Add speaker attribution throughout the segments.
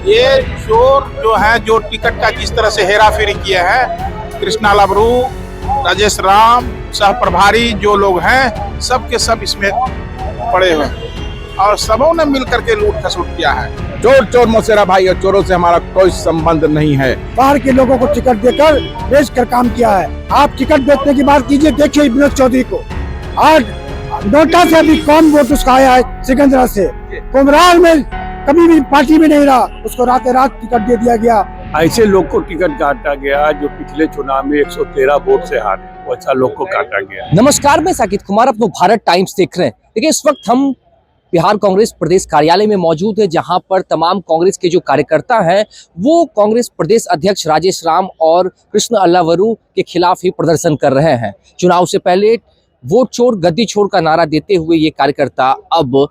Speaker 1: ये चोर जो है, जो टिकट का जिस तरह से हेराफेरी किया है, कृष्णा लबरू, राजेश राम, सह प्रभारी जो लोग हैं, सब के सब इसमें पड़े हुए हैं और सबों ने मिलकर के लूट खसुट किया है।
Speaker 2: चोर चोर मौसेरा भाई और चोरों से हमारा कोई संबंध नहीं है।
Speaker 3: बाहर के लोगों को टिकट देकर बेच कर काम किया है। आप टिकट बेचने की बात कीजिए, देखिए विनोद चौधरी को आज नोटा से भी कम वोट उसका आया है सिकंदरा से। कुमरार में कभी भी पार्टी में नहीं रहा, उसको रात रात टिकट दे दिया गया।
Speaker 4: ऐसे लोग को टिकट काटा गया जो पिछले चुनाव में 113 वोट से हारे, वैसा लोग को काटा गया।
Speaker 5: नमस्कार, मैं साकिब कुमार, अपनो भारत टाइम्स देख रहे हैं। देखिए, इस वक्त हम बिहार कांग्रेस प्रदेश कार्यालय में मौजूद है, जहां पर तमाम कांग्रेस के जो कार्यकर्ता हैं वो कांग्रेस प्रदेश अध्यक्ष राजेश राम और कृष्ण अल्लावरू के खिलाफ ही प्रदर्शन कर रहे हैं। चुनाव से पहले वोट चोर गद्दी छोड़ का नारा देते हुए ये कार्यकर्ता अब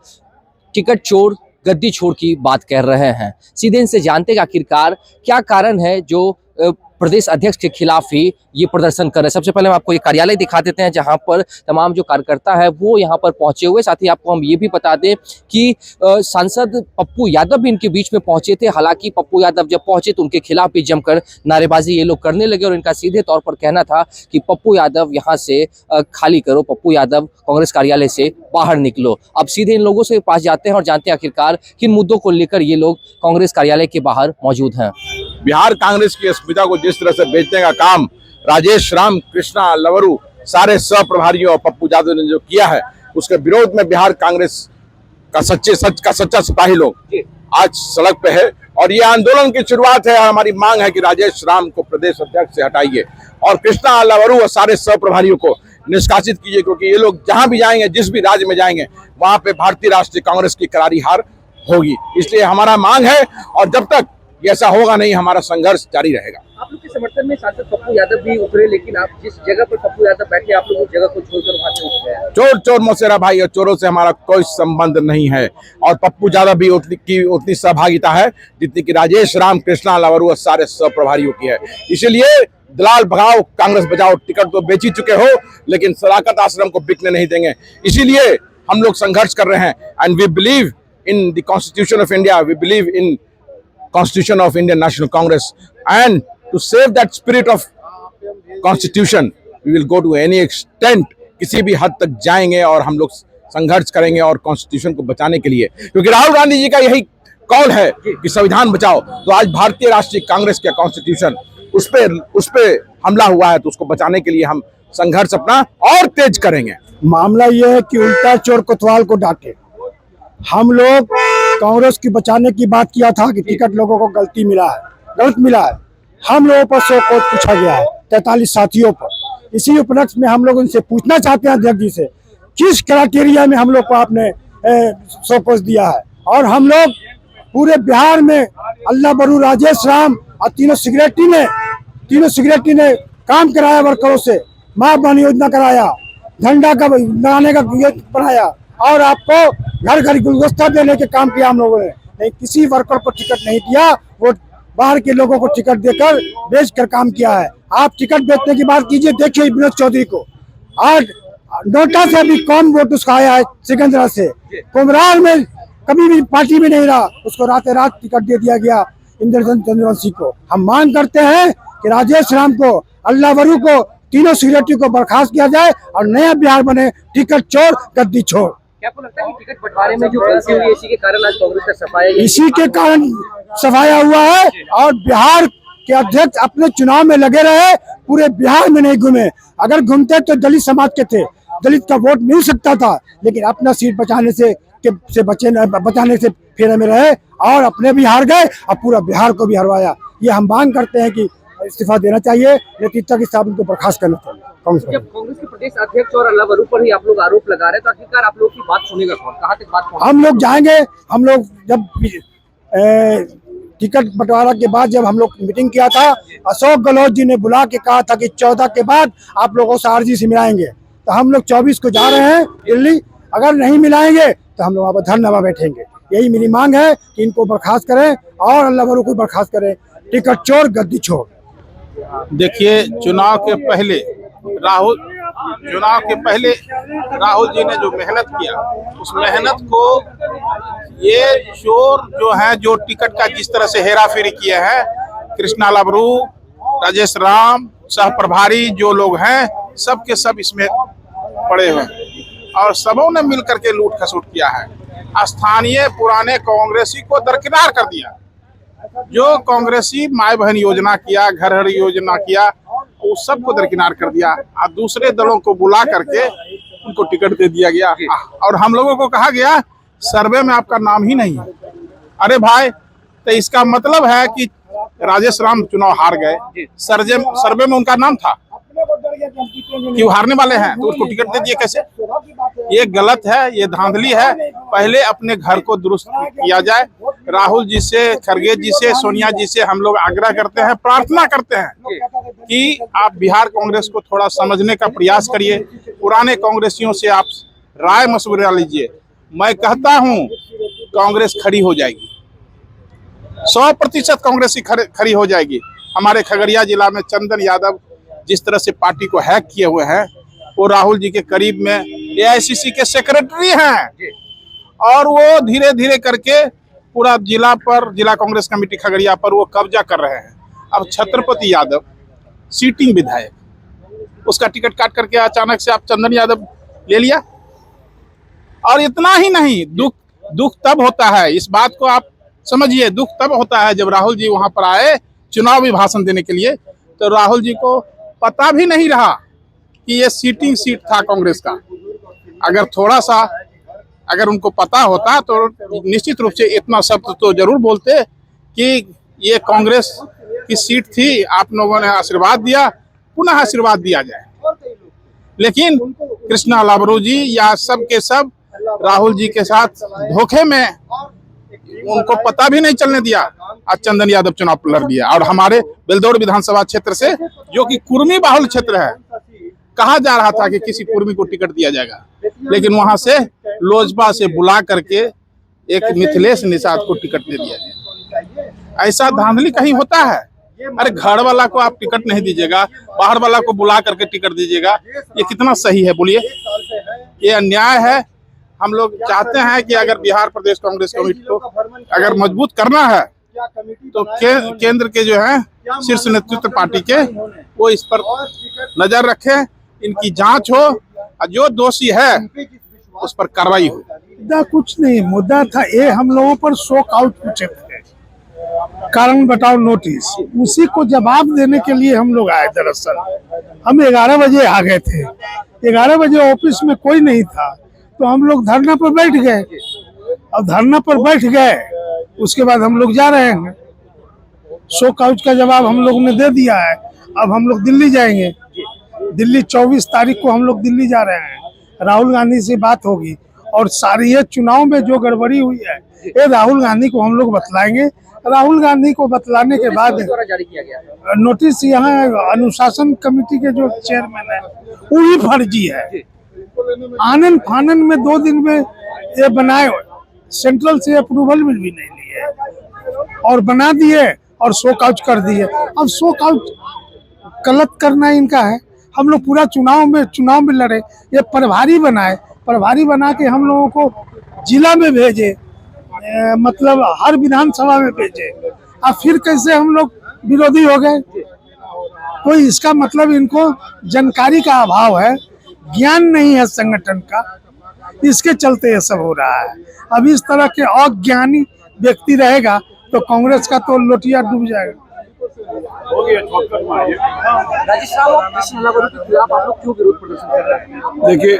Speaker 5: टिकट चोर गद्दी छोड़ की बात कर रहे हैं। सीधे इनसे जानते हैं आखिरकार क्या कारण है जो प्रदेश अध्यक्ष के खिलाफ ही ये प्रदर्शन कर रहे हैं। सबसे पहले हम आपको ये कार्यालय दिखा देते हैं, जहां पर तमाम जो कार्यकर्ता है वो यहां पर पहुंचे हुए। साथ ही आपको हम ये भी बता दें कि सांसद पप्पू यादव भी इनके बीच में पहुंचे थे। हालांकि पप्पू यादव जब पहुंचे तो उनके खिलाफ भी जमकर नारेबाजी ये लोग करने लगे और इनका सीधे तौर पर कहना था कि पप्पू यादव यहाँ से खाली करो, पप्पू यादव कांग्रेस कार्यालय से बाहर निकलो। अब सीधे इन लोगों से पास जाते हैं और जानते हैं आखिरकार किन मुद्दों को लेकर ये लोग कांग्रेस कार्यालय के बाहर मौजूद हैं।
Speaker 2: बिहार कांग्रेस की अस्मिता को जिस तरह से बेचने का काम राजेश राम, कृष्णा लवरू, सारे सह प्रभारियों और पप्पू यादव ने जो किया है, उसके विरोध में बिहार कांग्रेस का सच्चा सिपाही लोग आज सड़क पे है और ये आंदोलन की शुरुआत है। हमारी मांग है कि राजेश राम को प्रदेश अध्यक्ष से हटाइए और कृष्णा लवरू और सारे सह प्रभारियों को निष्कासित कीजिए, क्योंकि ये लोग जहां भी जाएंगे, जिस भी राज्य में जाएंगे, वहां पे भारतीय राष्ट्रीय कांग्रेस की करारी हार होगी। इसलिए हमारा मांग है और जब तक ऐसा होगा नहीं, हमारा संघर्ष जारी रहेगा।
Speaker 5: आप लोग के समर्थन में सांसद पप्पू यादव भी उतरे, लेकिन आप जिस जगह पर पप्पू यादव बैठे, आप लोग उस जगह को छोड़कर वहां से उठ गए।
Speaker 2: चोर चोर मौसेरा भाई और चोरों से हमारा कोई संबंध नहीं है और पप्पू यादव भी उतनी सहभागिता है जितनी कि राजेश राम, कृष्णा लवरू और सारे सह प्रभारियों की है। इसीलिए दलाल भगाओ, कांग्रेस बचाओ, टिकट तो बेच ही चुके हो, लेकिन सदाकत आश्रम को बिकने नहीं देंगे। इसीलिए हम लोग संघर्ष कर रहे हैं and we believe in the constitution of India, we believe in Constitution of Indian National Congress, and to save that spirit of Constitution, we will go to any extent, किसी भी हद तक जाएंगे और हम लोग संघर्ष करेंगे और कॉन्स्टिट्यूशन को बचाने के लिए, क्योंकि राहुल गांधी जी का यही कॉल है कि संविधान बचाओ। तो आज भारतीय राष्ट्रीय कांग्रेस का कॉन्स्टिट्यूशन उस पे हमला हुआ है, तो उसको बचाने के लिए हम संघर्ष अपना और तेज करेंगे।
Speaker 3: मामला यह है कि उल्टा चोर कोतवाल को डांटे। हम लोग कांग्रेस की बचाने की बात किया था कि टिकट लोगों को गलत मिला है। हम लोगों पर 100 कोस पूछा गया है, 43 साथियों पर। इसी उपलक्ष्य में हम लोग उनसे पूछना चाहते हैं अध्यक्ष जी से, किस क्राइटेरिया में हम लोग को आपने 100 कोस दिया है। और हम लोग पूरे बिहार में अल्लावरू, राजेश राम और तीनों सिगरेटी ने काम कराया, वर्करों से माँ बहन योजना कराया, झंडा का बनाने का बनाया और आपको घर घर गुलदस्ता देने के काम किया हम लोगों ने। नहीं, किसी वर्कर को टिकट नहीं दिया, वो बाहर के लोगों को टिकट देकर बेच कर काम किया है। आप टिकट बेचने की बात कीजिए, देखिए विनोद चौधरी को आज नोटा से भी कम वोट उसका आया है सिकंदरा से। कुमरार में कभी भी पार्टी में नहीं रहा, उसको रात रात टिकट दे दिया गया चंद्रवंशी को। हम मांग करते हैं कि राजेश राम को, अल्लावरू को, तीनों सिगरेटी को बर्खास्त किया जाए और नया बिहार बने, टिकट चोर गद्दी छोड़।
Speaker 5: क्या आपको लगता है कि टिकट बंटवारे में जो गलती हुई है, इसी के कारण आज कांग्रेस का सफाया,
Speaker 3: इसी के कारण सफाया हुआ है? और बिहार के अध्यक्ष अपने चुनाव में लगे रहे, पूरे बिहार में नहीं घूमे। अगर घूमते तो दलित समाज के थे, दलित का वोट मिल सकता था, लेकिन अपना सीट बचाने से बचाने से फेरे में रहे और अपने भी हार गए और पूरा बिहार को भी हरवाया। ये हम मांग करते हैं कि इस्तीफा देना चाहिए, नेतृत्व के साथ उनको बर्खास्त करना चाहिए।
Speaker 5: जब कांग्रेस के प्रदेश अध्यक्ष और अल्लावरू पर ही आप लोग आरोप लगा रहे हैं, तो आखिरकार आप लोग की बात सुनेगा कौन? कहाँ तक बात पहुंचेगी?
Speaker 3: हम लोग जाएंगे। हम लोग जब टिकट बंटवारा के बाद जब हम लोग मीटिंग किया था, अशोक गहलोत जी ने बुला के कहा था कि 14 के बाद आप लोगों से आरजी से मिलाएंगे। तो हम लोग 24 को जा रहे हैं दिल्ली। अगर नहीं मिलाएंगे तो हम लोग वहाँ पर धरना बैठेंगे। यही मेरी मांग है कि इनको बर्खास्त करें और अल्लावरू को बर्खास्त करें। टिकट चोर गद्दी छोड़।
Speaker 1: देखिए, चुनाव के पहले राहुल चुनाव के पहले राहुल जी ने जो मेहनत किया, उस मेहनत को ये चोर जो है, जो टिकट का जिस तरह से हेरा फेरी किए हैं, कृष्णा लबरू, राजेश राम, सह प्रभारी जो लोग हैं, सब के सब इसमें पड़े हुए हैं और सबों ने मिल करके लूट खसूट किया है। स्थानीय पुराने कांग्रेसी को दरकिनार कर दिया। जो कांग्रेसी माय बहन योजना किया, घर हर योजना किया, उस सब को दरकिनार कर दिया और दूसरे दलों को बुला करके उनको टिकट दे दिया गया। और हम लोगों को कहा गया सर्वे में आपका नाम ही नहीं है। अरे भाई, तो इसका मतलब है कि राजेश राम चुनाव हार गए, सर्वे में उनका नाम था कि वो हारने वाले हैं, तो उसको टिकट दे दिए कैसे? ये गलत है, ये धांधली है। पहले अपने घर को दुरुस्त किया जाए। राहुल जी से, खरगे जी से, सोनिया जी से हम लोग आग्रह करते हैं, प्रार्थना करते हैं कि आप बिहार कांग्रेस को थोड़ा समझने का प्रयास करिए। पुराने कांग्रेसियों से आप राय मशवरा लीजिए। मैं कहता हूं कांग्रेस खड़ी हो जाएगी, 100% कांग्रेसी खड़ी हो जाएगी। हमारे खगड़िया जिला में चंदन यादव जिस तरह से पार्टी को हैक किए हुए हैं, वो राहुल जी के करीब में एआईसीसी के सेक्रेटरी हैं और वो धीरे धीरे करके पूरा जिला पर, जिला कांग्रेस कमेटी खगड़िया पर वो कब्जा कर रहे हैं। अब छत्रपति यादव सीटिंग विधायक, उसका टिकट काट करके अचानक से आप चंदन यादव ले लिया। और इतना ही नहीं, दुख तब होता है, इस बात को आप समझिए, दुख तब होता है जब राहुल जी वहां पर आए चुनावी भाषण देने के लिए, तो राहुल जी को पता भी नहीं रहा कि ये सीटिंग सीट था कांग्रेस का। अगर थोड़ा सा अगर उनको पता होता तो निश्चित रूप से इतना शब्द तो जरूर बोलते कि ये कांग्रेस की सीट थी, आप लोगों ने आशीर्वाद दिया, पुनः आशीर्वाद दिया जाए। लेकिन कृष्णा लबरू जी या सब के सब राहुल जी के साथ धोखे में, उनको पता भी नहीं चलने दिया। आज चंदन यादव चुनाव लड़ दिया और हमारे बेलदौर विधानसभा क्षेत्र से, जो कि कुर्मी बाहुल क्षेत्र है, कहा जा रहा था कि किसी कुर्मी को टिकट दिया जाएगा, लेकिन वहां से लोजपा से बुला करके एक मिथिलेश निषाद को टिकट दे दिया गया। ऐसा धांधली कहीं होता है? अरे घर वाला को आप टिकट नहीं दीजिएगा, बाहर वाला को बुला करके टिकट दीजिएगा, ये कितना सही है बोलिए? ये अन्याय है। हम लोग चाहते हैं कि अगर बिहार प्रदेश कांग्रेस कमेटी को अगर मजबूत करना है तो केंद्र के जो है शीर्ष नेतृत्व पार्टी के, वो इस पर नजर रखें, इनकी जांच हो और जो दोषी है उस पर कार्रवाई हो।
Speaker 3: मुद्दा कुछ नहीं, मुद्दा था ये हम लोगों पर शोक आउट पूछे थे, कारण बताओ नोटिस, उसी को जवाब देने के लिए हम लोग आए। दरअसल हम 11 बजे आ गए थे, 11 बजे ऑफिस में कोई नहीं था, तो हम लोग धरना पर बैठ गए। अब धरना पर बैठ गए, उसके बाद हम लोग जा रहे हैं। शोक आउट का जवाब हम लोग ने दे दिया है। अब हम लोग दिल्ली जाएंगे, दिल्ली 24 तारीख को हम लोग दिल्ली जा रहे हैं। राहुल गांधी से बात होगी और सारी ये चुनाव में जो गड़बड़ी हुई है, ये राहुल गांधी को हम लोग बतलाएंगे। राहुल गांधी को बतलाने के बाद
Speaker 5: जारी किया गया
Speaker 3: नोटिस, यहाँ अनुशासन कमेटी के जो चेयरमैन है वो भी फर्जी है। आनन फानन में 2 दिन में ये बनाए, सेंट्रल से अप्रूवल भी नहीं लिए और बना दिए और शोक आउट कर दिए। अब शोक आउट गलत करना इनका है। हम लोग पूरा चुनाव में लड़े, ये प्रभारी बनाए, प्रभारी बना के हम लोगों को जिला में भेजे, मतलब हर विधानसभा में भेजे, अब फिर कैसे हम लोग विरोधी हो गए? तो इसका मतलब इनको जानकारी का अभाव है, ज्ञान नहीं है संगठन का, इसके चलते ये सब हो रहा है। अब इस तरह के अज्ञानी व्यक्ति रहेगा तो कांग्रेस का तो लोटिया डूब जाएगा।
Speaker 5: राजेश राम और कृष्णा लबरू के खिलाफ आप लोग क्यों विरोध प्रदर्शन कर रहे हैं?
Speaker 4: देखिए,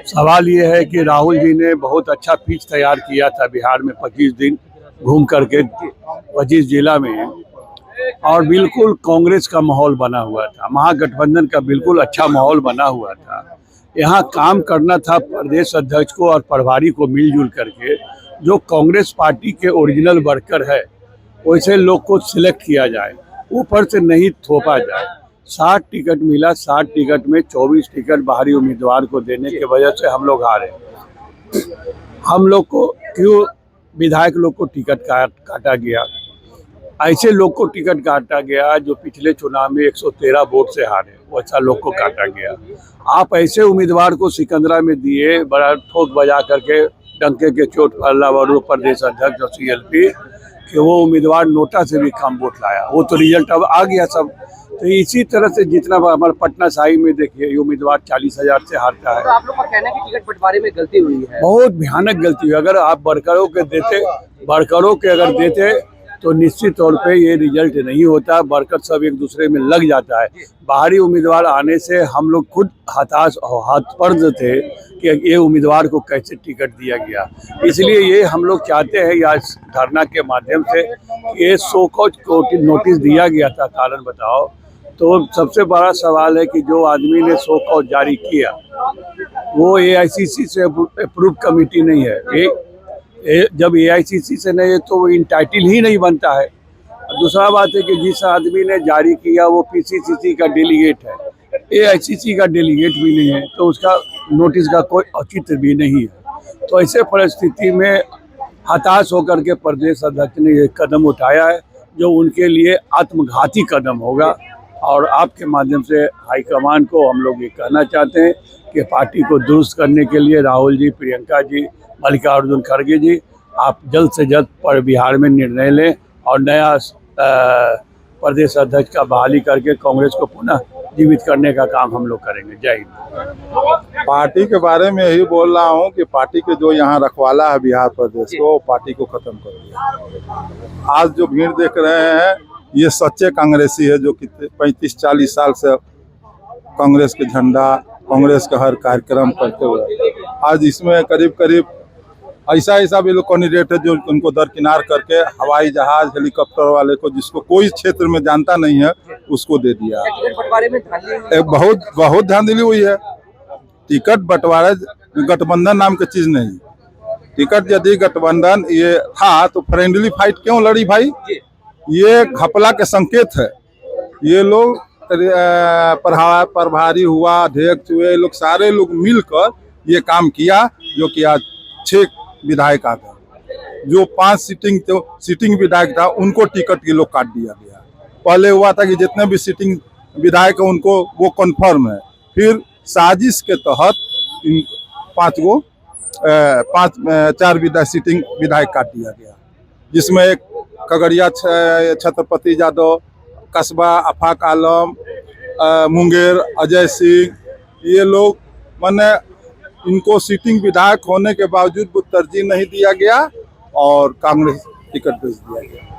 Speaker 4: सवाल ये है कि राहुल जी ने बहुत अच्छा पिच तैयार किया था बिहार में 25 दिन घूम करके 25 जिला में, और बिल्कुल कांग्रेस का माहौल बना हुआ था, महागठबंधन का बिल्कुल अच्छा माहौल बना हुआ था। यहाँ काम करना था प्रदेश अध्यक्ष को और प्रभारी को मिलजुल करके, जो कांग्रेस पार्टी के ओरिजिनल वर्कर है वैसे लोग को सिलेक्ट किया जाए, ऊपर से नहीं थोपा जाए। 60 टिकट मिला, 60 टिकट में 24 टिकट बाहरी उम्मीदवार को देने की वजह से हम लोग हारे। हम लोग को क्यों विधायक लोग को टिकट काटा गया? ऐसे लोग को टिकट काटा गया जो पिछले चुनाव में 113 वोट से हारे, वैसा लोग को काटा गया। आप ऐसे उम्मीदवार को सिकंदरा में दिए, बड़ा ठोक बजा करके डंके के चोट पर लावरू प्रदेश अध्यक्ष और CLP कि वो उम्मीदवार नोटा से भी कम वोट लाया। वो तो रिजल्ट अब आ गया सब। तो इसी तरह से जितना हमारे पटना साहिब में देखिए, ये उम्मीदवार 40,000 से हारता है।
Speaker 5: तो आप लोग का कहना है कि टिकट बंटवारे में गलती हुई है?
Speaker 4: बहुत भयानक गलती हुई। अगर आप वर्करों के अगर देते तो निश्चित तौर पे ये रिजल्ट नहीं होता। वर्कर सब एक दूसरे में लग जाता है। बाहरी उम्मीदवार आने से हम लोग खुद हताश और हतप्रद थे कि ये उम्मीदवार को कैसे टिकट दिया गया। इसलिए ये हम लोग चाहते हैं आज धरना के माध्यम से कि ये सो कॉज नोटिस दिया गया था, कारण बताओ। तो सबसे बड़ा सवाल है कि जो आदमी ने सो कॉज जारी किया वो AICC से अप्रूव कमेटी नहीं है। जब AICC से नहीं है तो वो इंटाइटल ही नहीं बनता है। दूसरा बात है कि जिस आदमी ने जारी किया वो PCCC का डेलीगेट है, AICC का डेलीगेट भी नहीं है, तो उसका नोटिस का कोई औचित्य भी नहीं है। तो ऐसे परिस्थिति में हताश होकर के प्रदेश अध्यक्ष ने ये कदम उठाया है जो उनके लिए आत्मघाती कदम होगा। और आपके माध्यम से हाईकमान को हम लोग ये कहना चाहते हैं कि पार्टी को दुरुस्त करने के लिए राहुल जी, प्रियंका जी, मल्लिकार्जुन खड़गे जी, आप जल्द से जल्द पर बिहार में निर्णय लें और नया प्रदेश अध्यक्ष का बहाली करके कांग्रेस को पुनः जीवित करने का काम हम लोग करेंगे। जय हिंद।
Speaker 6: पार्टी के बारे में यही बोल रहा हूँ कि पार्टी के जो यहाँ रखवाला है बिहार प्रदेश को, पार्टी को खत्म कर दिया। आज जो भीड़ देख रहे हैं ये सच्चे कांग्रेसी है जो कि 35-40 साल से कांग्रेस के झंडा, कांग्रेस का हर कार्यक्रम करते हुए आज इसमें करीब करीब ऐसा भी लोग कैंडिडेट है जो उनको दरकिनार करके हवाई जहाज, हेलीकॉप्टर वाले को, जिसको कोई क्षेत्र में जानता नहीं है, उसको दे दिया।
Speaker 5: टिकट बंटवारे में धांधली
Speaker 6: बहुत धांधली हुई है। टिकट बंटवारे गठबंधन नाम की चीज नहीं। टिकट यदि गठबंधन ये था तो फ्रेंडली फाइट क्यों लड़ी भाई? ये घपला के संकेत है। ये लोग प्रभारी हुआ, अध्यक्ष हुए, लोग सारे लोग मिलकर ये काम किया जो कि आज 6 विधायक आ गए। जो 5 सीटिंग विधायक था उनको टिकट के लोग काट दिया गया। पहले हुआ था कि जितने भी सीटिंग विधायक है उनको वो कन्फर्म है। फिर साजिश के तहत इन 4 सीटिंग विधायक काट दिया गया, जिसमें एक खगड़िया छत्रपति यादव, कस्बा आफाक आलम, मुंगेर अजय सिंह, ये लोग माने इनको सीटिंग विधायक होने के बावजूद तरजीह नहीं दिया गया और कांग्रेस टिकट भेज दिया गया।